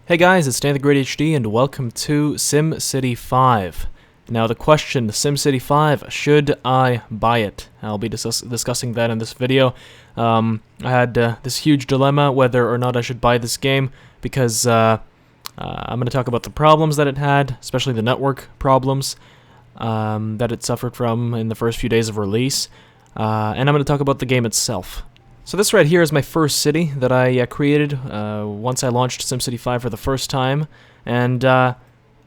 Hey guys, it's DanTheGreatHD and welcome to SimCity 5. Now the question, SimCity 5, should I buy it? I'll be discussing that in this video. I had this huge dilemma whether or not I should buy this game because I'm going to talk about the problems that it had, especially the network problems that it suffered from in the first few days of release, and I'm going to talk about the game itself. So this right here is my first city that I created once I launched SimCity 5 for the first time, and I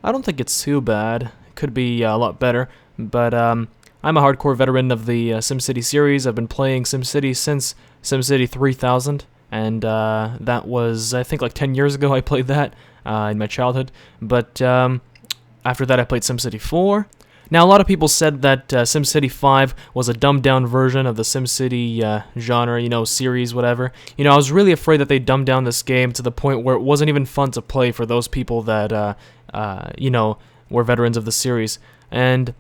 don't think it's too bad. It could be a lot better, but I'm a hardcore veteran of the SimCity series. I've been playing SimCity since SimCity 3000, and that was, I think, like 10 years ago I played that in my childhood, but after that I played SimCity 4. Now, a lot of people said that SimCity 5 was a dumbed-down version of the SimCity genre, series, whatever. I was really afraid that they dumbed down this game to the point where it wasn't even fun to play for those people that, were veterans of the series. And,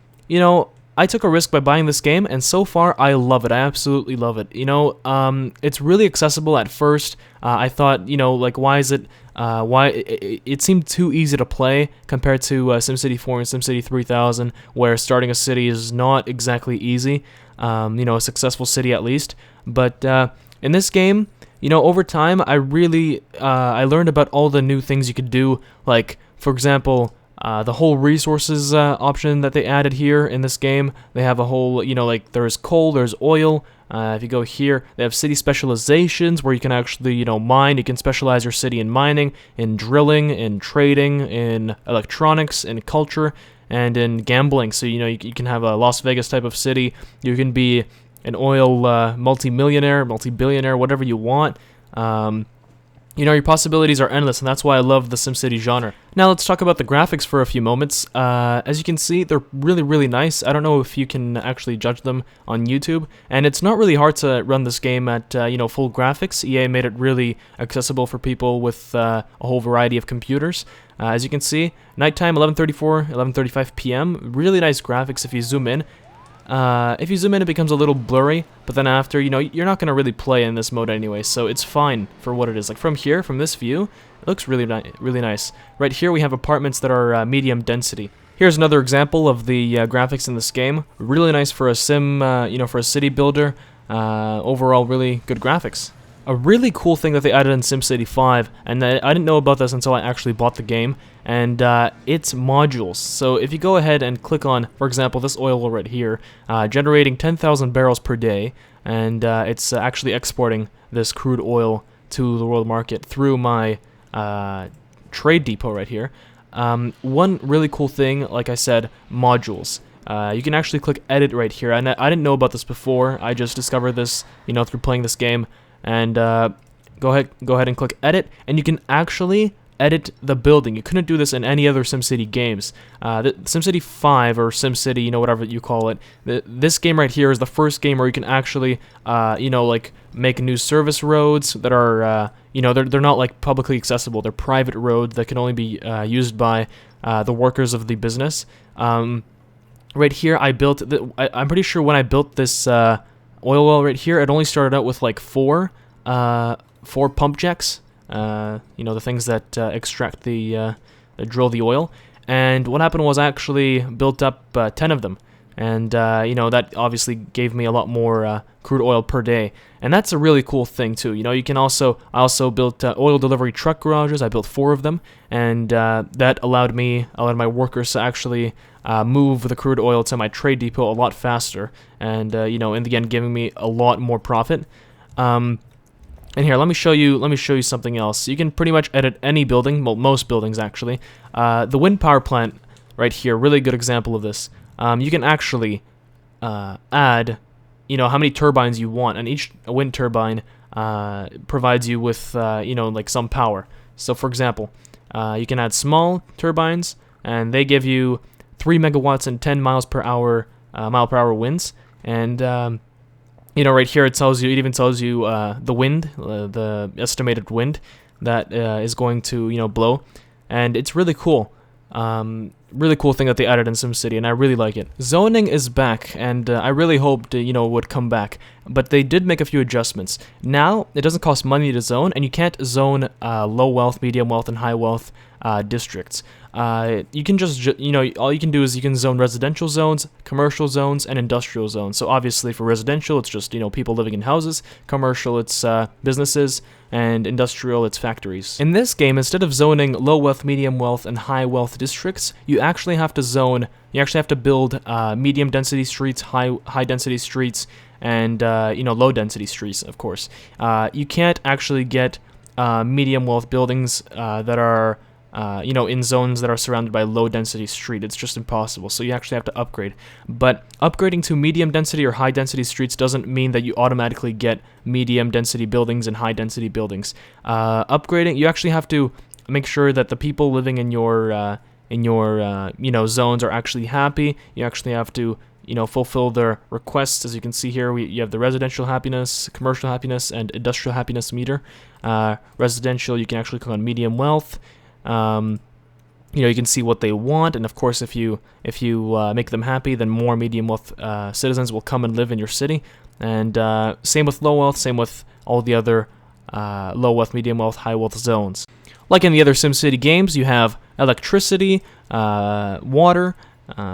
I took a risk by buying this game, and so far, I love it. I absolutely love it. It's really accessible at first. I thought, why is it... it seemed too easy to play compared to SimCity 4 and SimCity 3000, where starting a city is not exactly easy, a successful city at least. But in this game, over time, I learned about all the new things you could do, like, for example, the whole resources option that they added here in this game. They have a whole, there's coal, there's oil. If you go here, they have city specializations where you can actually, mine. You can specialize your city in mining, in drilling, in trading, in electronics, in culture, and in gambling. So, you can have a Las Vegas type of city. You can be an oil multi-millionaire, multi-billionaire, whatever you want. Your possibilities are endless, and that's why I love the SimCity genre. Now let's talk about the graphics for a few moments. As you can see, they're really, really nice. I don't know if you can actually judge them on YouTube, and it's not really hard to run this game at, full graphics. EA made it really accessible for people with a whole variety of computers. As you can see, nighttime, 11:34, 11:35 p.m. Really nice graphics if you zoom in. If you zoom in, it becomes a little blurry, but then after, you're not going to really play in this mode anyway, so it's fine for what it is. Like, from here, from this view, it looks really nice. Right here, we have apartments that are medium density. Here's another example of the graphics in this game. Really nice for a sim, for a city builder. Overall, really good graphics. A really cool thing that they added in SimCity 5, and I didn't know about this until I actually bought the game, and it's modules. So if you go ahead and click on, for example, this oil well right here, generating 10,000 barrels per day, and it's actually exporting this crude oil to the world market through my trade depot right here. One really cool thing, like I said, modules. You can actually click edit right here, and I didn't know about this before. I just discovered this, through playing this game. And go ahead and click edit, and you can actually edit the building. You couldn't do this in any other SimCity games. SimCity 5 or SimCity, whatever you call it. This game right here is the first game where you can actually, make new service roads that are, they're not like publicly accessible. They're private roads that can only be used by the workers of the business. Right here, I built. I'm pretty sure when I built this. Oil well right here, it only started out with like four pump jacks, the things that extract that drill the oil, and what happened was I actually built up 10 of them, and that obviously gave me a lot more crude oil per day, and that's a really cool thing too. I also built oil delivery truck garages. I built 4 of them, and that allowed my workers to actually move the crude oil to my trade depot a lot faster, and in the end, giving me a lot more profit. And here, let me show you something else. You can pretty much edit any building, well, most buildings actually. The wind power plant right here, really good example of this. You can actually add, how many turbines you want, and each wind turbine provides you with, like some power. So, for example, you can add small turbines, and they give you 3 megawatts and 10 mile per hour winds, and right here it even tells you the wind, the estimated wind that is going to blow, and it's really cool. really cool thing that they added in SimCity, and I really like it. Zoning is back, and I really hoped it would come back, but they did make a few adjustments. Now it doesn't cost money to zone, and you can't zone low wealth, medium wealth, and high wealth districts. You can just all you can do is you can zone residential zones, commercial zones, and industrial zones. So obviously for residential, it's just people living in houses. Commercial, it's businesses, and industrial, it's factories. In this game, instead of zoning low wealth, medium wealth, and high wealth districts, you actually have to zone. You actually have to build medium density streets, high density streets, and low density streets. Of course, you can't actually get medium wealth buildings that are in zones that are surrounded by low density street. It's just impossible. So you actually have to upgrade. But upgrading to medium density or high density streets doesn't mean that you automatically get medium density buildings and high density buildings. Upgrading, you actually have to make sure that the people living in your zones are actually happy. You actually have to fulfill their requests. As you can see here, you have the residential happiness, commercial happiness, and industrial happiness meter. Residential, you can actually click on medium wealth. You can see what they want, and of course, if you make them happy, then more medium wealth citizens will come and live in your city. And same with low wealth, same with all the other low wealth, medium wealth, high wealth zones. Like in the other SimCity games, you have electricity, water,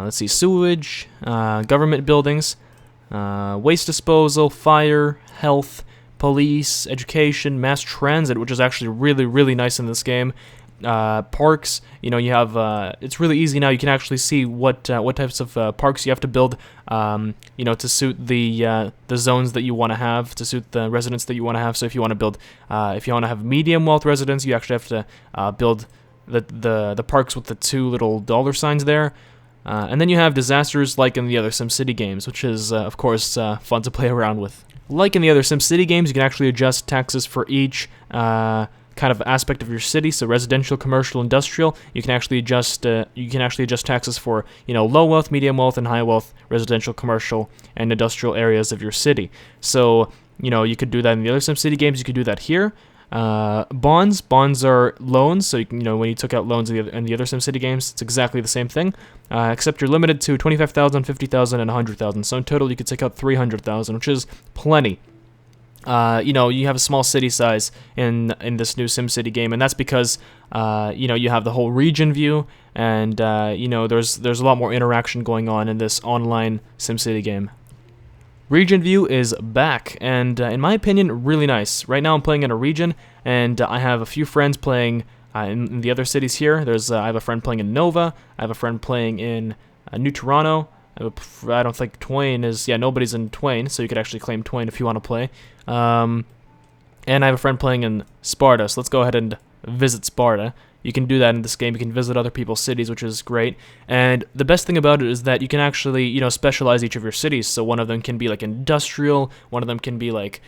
sewage, government buildings, waste disposal, fire, health, police, education, mass transit, which is actually really, really nice in this game. Parks, you have, it's really easy now. You can actually see what types of parks you have to build, to suit the zones that you want to have, to suit the residents that you want to have. So if you want to build, if you want to have medium wealth residents, you actually have to build the parks with the two little dollar signs there. And then you have disasters like in the other SimCity games, which is, of course, fun to play around with. Like in the other SimCity games, you can actually adjust taxes for each kind of aspect of your city. So residential, commercial, industrial, you can actually adjust taxes for low wealth, medium wealth, and high wealth residential, commercial, and industrial areas of your city. So you could do that in the other SimCity games. You could do that here. Bonds are loans. So you can, when you took out loans in the other SimCity games, it's exactly the same thing, except you're limited to 25,000, 50,000, and 100,000. So in total, you could take out 300,000, which is plenty. You have a small city size in this new SimCity game, and that's because you have the whole region view, and there's a lot more interaction going on in this online SimCity game. Region view is back, and in my opinion, really nice. Right now, I'm playing in a region, and I have a few friends playing in the other cities here. I have a friend playing in Nova. I have a friend playing in New Toronto. I don't think Twain is... Yeah, nobody's in Twain, so you could actually claim Twain if you want to play. And I have a friend playing in Sparta, so let's go ahead and visit Sparta. You can do that in this game. You can visit other people's cities, which is great. And the best thing about it is that you can actually, specialize each of your cities. So one of them can be like industrial, one of them can be like,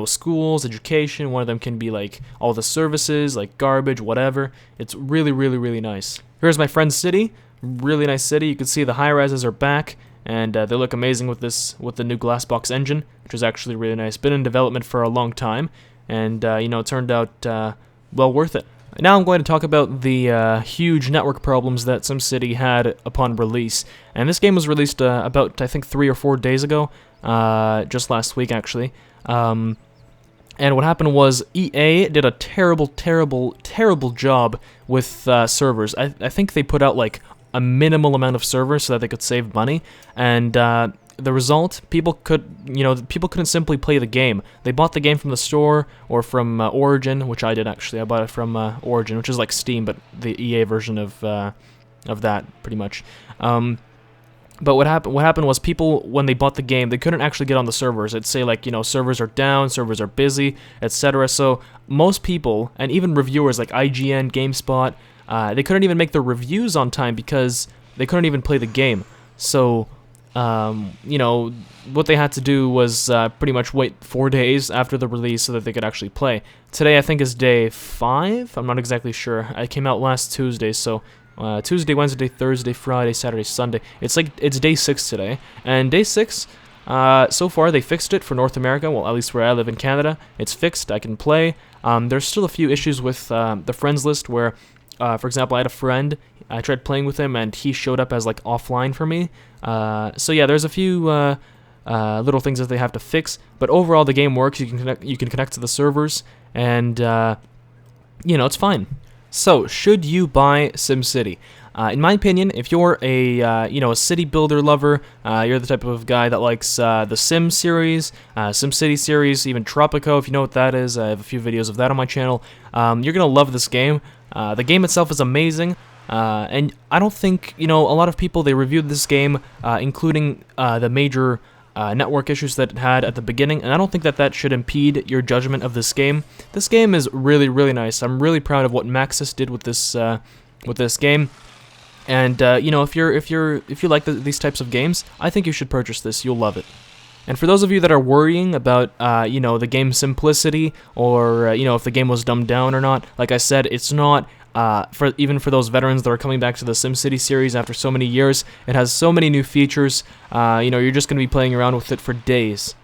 schools, education, one of them can be like all the services, like garbage, whatever. It's really, really, really nice. Here's my friend's city. Really nice city. You can see the high-rises are back, and they look amazing with the new Glassbox engine, which is actually really nice. Been in development for a long time, and it turned out well worth it. Now I'm going to talk about the huge network problems that SimCity had upon release. And this game was released about, I think, 3 or 4 days ago, just last week actually. And what happened was EA did a terrible, terrible, terrible job with servers. I think they put out like a minimal amount of servers so that they could save money, and the result, people couldn't simply play the game. They bought the game from the store or from Origin, which I did actually. I bought it from Origin, which is like Steam, but the EA version of that, pretty much. But what happened was people, when they bought the game, they couldn't actually get on the servers. It'd say like, servers are down, servers are busy, etc. So most people, and even reviewers like IGN, GameSpot, they couldn't even make their reviews on time because they couldn't even play the game. So, what they had to do was pretty much wait 4 days after the release so that they could actually play. Today, I think, is day 5. I'm not exactly sure. It came out last Tuesday, so Tuesday, Wednesday, Thursday, Friday, Saturday, Sunday. It's day 6 today, and day 6. So far, they fixed it for North America. Well, at least where I live in Canada, it's fixed. I can play. There's still a few issues with the friends list where For example, I had a friend. I tried playing with him, and he showed up as like offline for me. So yeah, there's a few little things that they have to fix, but overall the game works. You can connect to the servers, and it's fine. So, should you buy SimCity? In my opinion, if you're a city builder lover, you're the type of guy that likes the Sim series, SimCity series, even Tropico, if you know what that is. I have a few videos of that on my channel. You're gonna love this game. The game itself is amazing, and I don't think a lot of people, they reviewed this game, including the major network issues that it had at the beginning, and I don't think that should impede your judgment of this game. This game is really, really nice. I'm really proud of what Maxis did with this game. And if you like these types of games, I think you should purchase this. You'll love it. And for those of you that are worrying about the game's simplicity, or if the game was dumbed down or not, like I said, it's not. Even for those veterans that are coming back to the SimCity series after so many years, it has so many new features. You're just going to be playing around with it for days.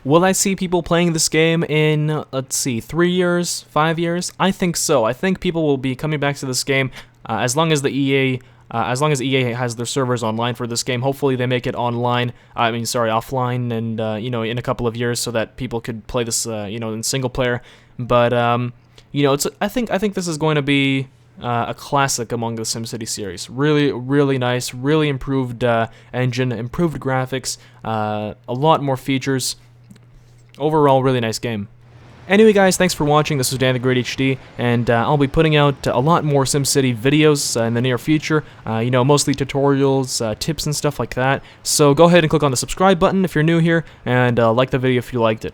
Will I see people playing this game in, let's see, 3 years, 5 years? I think so. I think people will be coming back to this game as long as EA has their servers online for this game. Hopefully they make it offline, and in a couple of years, so that people could play this, in single player. But I think this is going to be a classic among the SimCity series. Really, really nice, really improved engine, improved graphics, a lot more features. Overall, really nice game. Anyway, guys, thanks for watching. This was DanTheGreatHD, and I'll be putting out a lot more SimCity videos in the near future. Mostly tutorials, tips, and stuff like that. So go ahead and click on the subscribe button if you're new here, and like the video if you liked it.